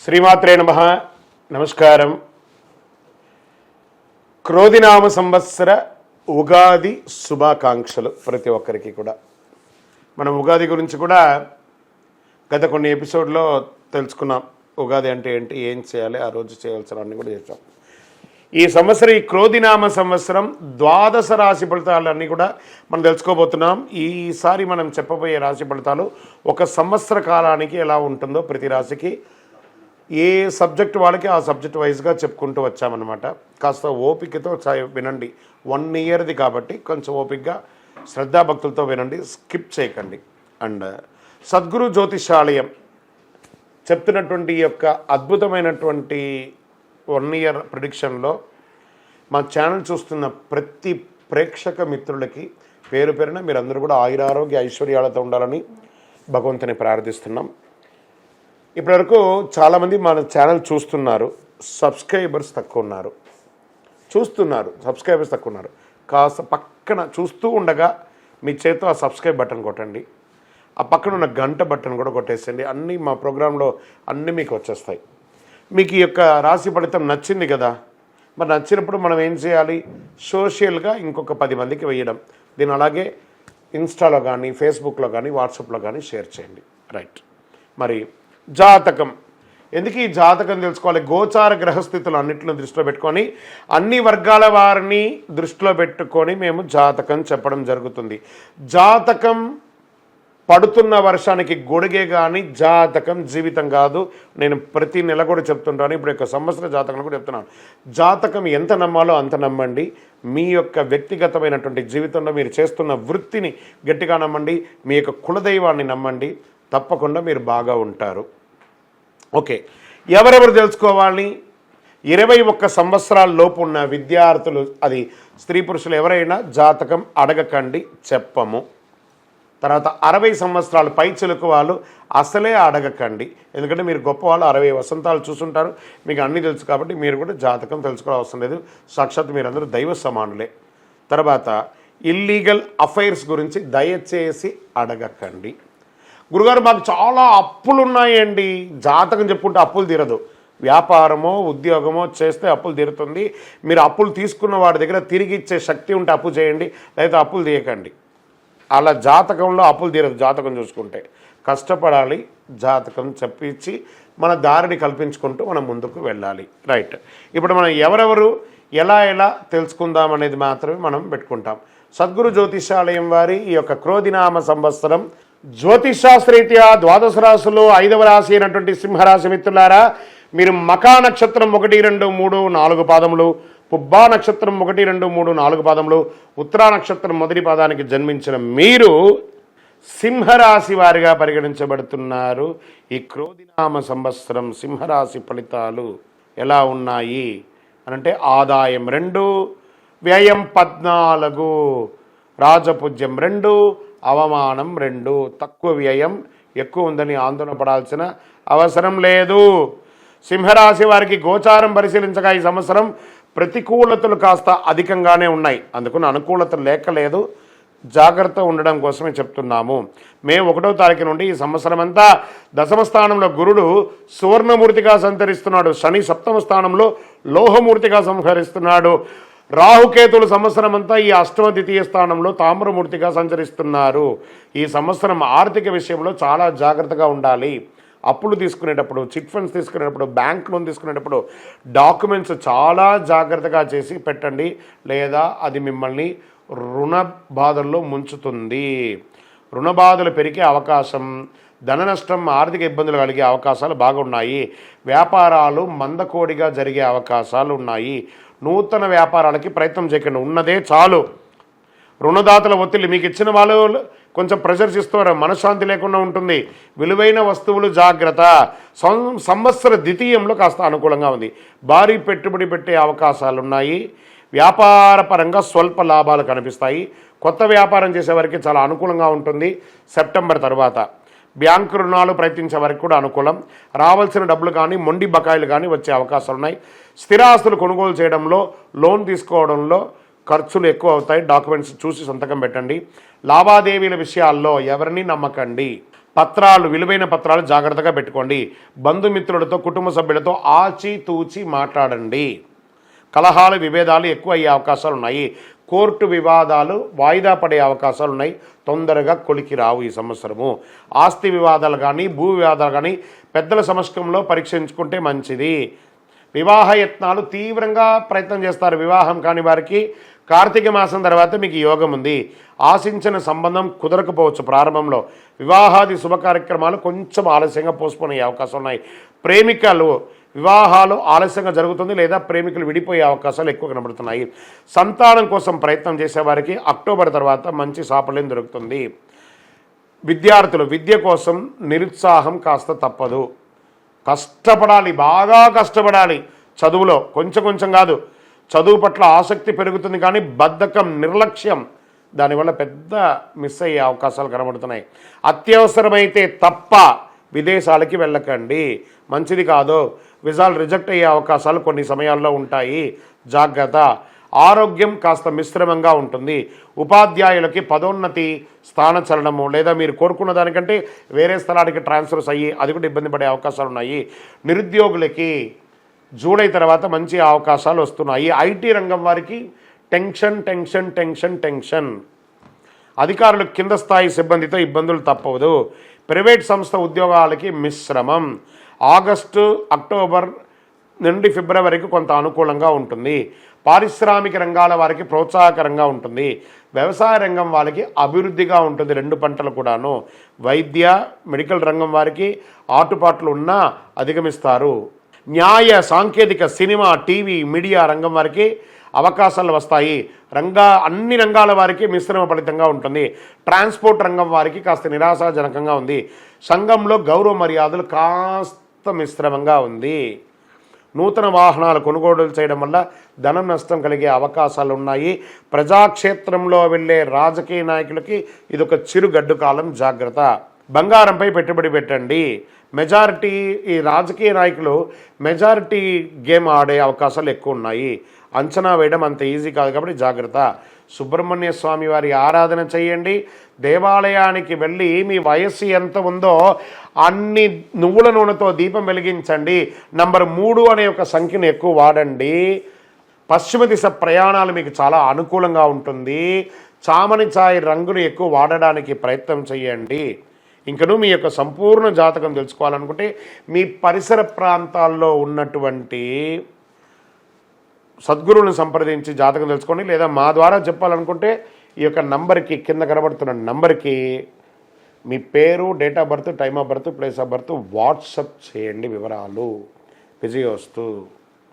శ్రీమాత్రే నమః. నమస్కారం. క్రోధినామ సంవత్సర ఉగాది శుభాకాంక్షలు ప్రతి ఒక్కరికి కూడా. మనం ఉగాది గురించి కూడా గత కొన్ని ఎపిసోడ్లో తెలుసుకున్నాం. ఉగాది అంటే ఏంటి, ఏం చేయాలి, ఆ రోజు చేయాల్సినవన్నీ కూడా చేసాం. ఈ సంవత్సరం ఈ క్రోధినామ సంవత్సరం ద్వాదశ రాశి ఫలితాలన్నీ కూడా మనం తెలుసుకోబోతున్నాం. ఈసారి మనం చెప్పబోయే రాశి ఫలితాలు ఒక సంవత్సర కాలానికి ఎలా ఉంటుందో ప్రతి రాశికి ఏ సబ్జెక్ట్ వాళ్ళకి ఆ సబ్జెక్ట్ వైజ్గా చెప్పుకుంటూ వచ్చామన్నమాట. కాస్త ఓపికతో వినండి. 1 ఇయర్ది కాబట్టి కొంచెం ఓపికగా శ్రద్ధాభక్తులతో వినండి, స్కిప్ చేయకండి. అండ్ సద్గురు జ్యోతిషాలయం చెప్తున్నటువంటి ఈ యొక్క అద్భుతమైనటువంటి 1 ఇయర్ ప్రిడిక్షన్లో మా ఛానల్ చూస్తున్న ప్రతి ప్రేక్షక మిత్రులకి పేరు పేరున మీరందరూ కూడా ఆయురారోగ్య ఐశ్వర్యాలతో ఉండాలని భగవంతుని ప్రార్థిస్తున్నాం. ఇప్పటివరకు చాలామంది మన ఛానల్ చూస్తున్నారు, సబ్స్క్రైబర్స్ తక్కువ ఉన్నారు. సబ్స్క్రైబర్స్ తక్కువ ఉన్నారు. కాస్త పక్కన చూస్తూ ఉండగా మీ చేతితో ఆ సబ్స్క్రైబ్ బటన్ కొట్టండి. ఆ పక్కన ఉన్న గంట బటన్ కూడా కొట్టేసండి. అన్నీ మా ప్రోగ్రాంలో అన్నీ మీకు వచ్చేస్తాయి. మీకు ఈ యొక్క రాశి ఫలితం నచ్చింది కదా, మరి నచ్చినప్పుడు మనం ఏం చేయాలి? సోషల్గా ఇంకొక 10 మందికి వేయడం. దీన్ని అలాగే ఇన్స్టాలో కానీ, ఫేస్బుక్లో కానీ, వాట్సాప్లో కానీ షేర్ చేయండి. రైట్. మరి జాతకం ఎందుకు ఈ జాతకం తెలుసుకోవాలి? గోచార గ్రహస్థితులు అన్నింటిని దృష్టిలో పెట్టుకొని అన్ని వర్గాల వారిని దృష్టిలో పెట్టుకొని మేము జాతకం చెప్పడం జరుగుతుంది. జాతకం పడుతున్న వర్షానికి గొడుగే కానీ జాతకం జీవితం కాదు. నేను ప్రతి నెల కూడా చెప్తుంటాను. ఇప్పుడు యొక్క సంవత్సర జాతకం కూడా చెప్తున్నాను. జాతకం ఎంత నమ్మాలో అంత నమ్మండి. మీ యొక్క వ్యక్తిగతమైనటువంటి జీవితంలో మీరు చేస్తున్న వృత్తిని గట్టిగా నమ్మండి. మీ యొక్క కులదైవాన్ని నమ్మండి. తప్పకుండా మీరు బాగా ఉంటారు. ఓకే, ఎవరెవరు తెలుసుకోవాలి? 21 సంవత్సరాల లోపు ఉన్న విద్యార్థులు, అది స్త్రీ పురుషులు ఎవరైనా జాతకం అడగకండి, చెప్పము. తర్వాత 60 సంవత్సరాలు పైచిలుకు వాళ్ళు అసలే అడగకండి. ఎందుకంటే మీరు గొప్ప వాళ్ళు, 60 వసంతాలు చూసుంటారు, మీకు అన్నీ తెలుసు కాబట్టి మీరు కూడా జాతకం తెలుసుకోవాల్సిన అవసరం లేదు. సాక్షాత్ మీరందరూ దైవ సమానులే. తర్వాత ఇల్లీగల్ అఫైర్స్ గురించి దయచేసి అడగకండి. గురుగారు మాకు చాలా అప్పులు ఉన్నాయండి. జాతకం చెప్పుకుంటే అప్పులు తీరదు. వ్యాపారమో ఉద్యోగమో చేస్తే అప్పులు తీరుతుంది. మీరు అప్పులు తీసుకున్న వాడి దగ్గర తిరిగి ఇచ్చే శక్తి ఉంటే అప్పు చేయండి, లేదా అప్పులు తీయకండి. అలా జాతకంలో అప్పులు తీరదు. జాతకం చూసుకుంటే కష్టపడాలి. జాతకం చెప్పించి మన దారిని కల్పించుకుంటూ మనం ముందుకు వెళ్ళాలి. రైట్. ఇప్పుడు మనం ఎవరెవరు ఎలా తెలుసుకుందాం అనేది మాత్రమే మనం పెట్టుకుంటాం. సద్గురు జ్యోతిషాలయం వారి ఈ యొక్క క్రోధినామ సంవత్సరం జ్యోతిషాస్త్రరీత్యా ద్వాదశ రాశులు 5వ రాశి అయినటువంటి సింహరాశి మిత్రులారా, మీరు మకా నక్షత్రం 1, 2, 3, 4 పాదములు, పుబ్బా నక్షత్రం 1, 2, 3, 4 పాదములు, ఉత్తరా నక్షత్రం మొదటి పాదానికి జన్మించిన మీరు సింహరాశి వారిగా పరిగణించబడుతున్నారు. ఈ క్రోధినామ సంవత్సరం సింహరాశి ఫలితాలు ఎలా ఉన్నాయి అనంటే ఆదాయం 2, వ్యయం 14, రాజపూజ్యం 2, అవమానం 2. తక్కువ వ్యయం, ఎక్కువ ఉందని ఆందోళన పడాల్సిన అవసరం లేదు. సింహరాశి వారికి గోచారం పరిశీలించగా ఈ సంవత్సరం ప్రతికూలతలు కాస్త అధికంగానే ఉన్నాయి. అందుకని అనుకూలత లేకలేదు. జాగ్రత్త ఉండడం కోసమే చెప్తున్నాము. మే 1వ తారీఖు నుండి ఈ సంవత్సరం అంతా దశమ స్థానంలో గురుడు సువర్ణమూర్తిగా సంచరిస్తున్నాడు. శని 7వ స్థానంలో లోహమూర్తిగా సంహరిస్తున్నాడు. రాహుకేతులు సంవత్సరం అంతా ఈ 8వ ద్వితీయ స్థానంలో తామ్రమూర్తిగా సంచరిస్తున్నారు. ఈ సంవత్సరం ఆర్థిక విషయంలో చాలా జాగ్రత్తగా ఉండాలి. అప్పులు తీసుకునేటప్పుడు, చిట్ ఫండ్స్ తీసుకునేటప్పుడు, బ్యాంక్ లోన్ తీసుకునేటప్పుడు డాక్యుమెంట్స్ చాలా జాగ్రత్తగా చేసి పెట్టండి, లేదా అది మిమ్మల్ని రుణ బాధల్లో ముంచుతుంది. రుణ బాధలు పెరిగే అవకాశం, ధన నష్టం, ఆర్థిక ఇబ్బందులు కలిగే అవకాశాలు బాగున్నాయి. వ్యాపారాలు మందకోడిగా జరిగే అవకాశాలు ఉన్నాయి. నూతన వ్యాపారాలకి ప్రయత్నం చేయకండి, ఉన్నదే చాలు. రుణదాతల ఒత్తిడి, మీకు ఇచ్చిన వాళ్ళు కొంచెం ప్రెషర్స్ ఇస్తారు, మనశ్శాంతి లేకుండా ఉంటుంది. విలువైన వస్తువులు జాగ్రత్త. సంవత్సర ద్వితీయంలో కాస్త అనుకూలంగా ఉంది. భారీ పెట్టుబడి పెట్టే అవకాశాలు ఉన్నాయి. వ్యాపార పరంగా స్వల్ప లాభాలు కనిపిస్తాయి. కొత్త వ్యాపారం చేసేవారికి చాలా అనుకూలంగా ఉంటుంది. సెప్టెంబర్ తర్వాత బ్యాంకు రుణాలు ప్రయత్నించే వారికి కూడా అనుకూలం. రావాల్సిన డబ్బులు కానీ, మొండి బకాయిలు కానీ వచ్చే అవకాశాలు ఉన్నాయి. స్థిరాస్తులు కొనుగోలు చేయడంలో, లోన్ తీసుకోవడంలో ఖర్చులు ఎక్కువ అవుతాయి. డాక్యుమెంట్స్ చూసి సంతకం పెట్టండి. లావాదేవీల విషయాల్లో ఎవరిని నమ్మకండి. పత్రాలు, విలువైన పత్రాలు జాగ్రత్తగా పెట్టుకోండి. బంధుమిత్రులతో, కుటుంబ సభ్యులతో ఆచితూచి మాట్లాడండి. కలహాలు, విభేదాలు ఎక్కువ అయ్యే అవకాశాలు ఉన్నాయి. కోర్టు వివాదాలు వాయిదా పడే అవకాశాలు ఉన్నాయి. తొందరగా కొలికి రావు ఈ సంవత్సరము. ఆస్తి వివాదాలు కానీ, భూ వివాదాలు కానీ పెద్దల సమక్షంలో పరీక్షించుకుంటే మంచిది. వివాహ యత్నాలు తీవ్రంగా ప్రయత్నం చేస్తారు. వివాహం కాని వారికి కార్తీక మాసం తర్వాత మీకు యోగం ఉంది. ఆశించిన సంబంధం కుదరకపోవచ్చు. ప్రారంభంలో వివాహాది శుభ కార్యక్రమాలు కొంచెం ఆలస్యంగా పోస్ట్పోన్ అయ్యే అవకాశాలు ఉన్నాయి. ప్రేమికలు వివాహాలు ఆలస్యంగా జరుగుతుంది, లేదా ప్రేమికులు విడిపోయే అవకాశాలు ఎక్కువ కనబడుతున్నాయి. సంతానం కోసం ప్రయత్నం చేసేవారికి అక్టోబర్ తర్వాత మంచి సాఫల్యం దొరుకుతుంది. విద్యార్థులు విద్య కోసం నిరుత్సాహం కాస్త తప్పదు. కష్టపడాలి, బాగా కష్టపడాలి. చదువులో కొంచెం కాదు, చదువు పట్ల ఆసక్తి పెరుగుతుంది, కానీ బద్ధకం, నిర్లక్ష్యం దానివల్ల పెద్ద మిస్ అయ్యే అవకాశాలు కనబడుతున్నాయి. అత్యవసరమైతే తప్ప విదేశాలకి వెళ్ళకండి, మంచిది కాదు. విజాలు రిజెక్ట్ అయ్యే అవకాశాలు కొన్ని సమయాల్లో ఉంటాయి, జాగ్రత్త. ఆరోగ్యం కాస్త మిశ్రమంగా ఉంటుంది. ఉపాధ్యాయులకి పదోన్నతి, స్థానచలనము, లేదా మీరు కోరుకున్న దానికంటే వేరే స్థలానికి ట్రాన్స్ఫర్స్ అయ్యి అది కూడా ఇబ్బంది పడే అవకాశాలు ఉన్నాయి. నిరుద్యోగులకి జూలై తర్వాత మంచి అవకాశాలు వస్తున్నాయి. ఐటీ రంగం వారికి టెన్షన్. అధికారులు కింద స్థాయి సిబ్బందితో ఇబ్బందులు తప్పవదు. ప్రైవేట్ సంస్థ ఉద్యోగాలకి మిశ్రమం. ఆగస్టు, అక్టోబర్ నుండి ఫిబ్రవరికి కొంత అనుకూలంగా ఉంటుంది. పారిశ్రామిక రంగాల వారికి ప్రోత్సాహకరంగా ఉంటుంది. వ్యవసాయ రంగం వాళ్ళకి అభివృద్ధిగా ఉంటుంది, 2 పంటలు కూడాను. వైద్య, మెడికల్ రంగం వారికి ఆటుపాట్లు ఉన్నా అధిగమిస్తారు. న్యాయ, సాంకేతిక, సినిమా, టీవీ, మీడియా రంగం వారికి అవకాశాలు వస్తాయి. అన్ని రంగాల వారికి మిశ్రమ ఫలితంగా ఉంటుంది. ట్రాన్స్పోర్ట్ రంగం వారికి కాస్త నిరాశాజనకంగా ఉంది. సంఘంలో గౌరవ మర్యాదలు కాస్త మిశ్రమంగా ఉంది. నూతన వాహనాలు కొనుగోలు చేయడం వల్ల ధనం నష్టం కలిగే అవకాశాలు ఉన్నాయి. ప్రజాక్షేత్రంలో వెళ్ళే రాజకీయ నాయకులకి ఇదొక చిరుగడ్డు కాలం, జాగ్రత్త. బంగారంపై పెట్టుబడి పెట్టండి. మెజారిటీ, ఈ రాజకీయ నాయకులు మెజారిటీ గేమ్ ఆడే అవకాశాలు ఎక్కువ ఉన్నాయి. అంచనా వేయడం అంత ఈజీ కాదు, కాబట్టి జాగ్రత్త. సుబ్రహ్మణ్య స్వామి వారి ఆరాధన చేయండి. దేవాలయానికి వెళ్ళి మీ వయస్సు ఎంత ఉందో అన్ని నువ్వుల నూనెతో దీపం వెలిగించండి. నంబర్ 3 అనే ఒక సంఖ్యను ఎక్కువ వాడండి. పశ్చిమ దిశ ప్రయాణాలు మీకు చాలా అనుకూలంగా ఉంటుంది. చామని ఛాయ్ రంగును ఎక్కువ వాడడానికి ప్రయత్నం చేయండి. ఇంకను మీ యొక్క సంపూర్ణ జాతకం తెలుసుకోవాలనుకుంటే మీ పరిసర ప్రాంతాల్లో ఉన్నటువంటి సద్గురువులను సంప్రదించి జాతకం తెలుసుకోండి, లేదా మా ద్వారా చెప్పాలనుకుంటే ఈ యొక్క నంబర్కి, కింద కనబడుతున్న నంబర్కి మీ పేరు, date of birth, time of birth, place of birth WhatsApp చేయండి వివరాలు. విజయోస్తు.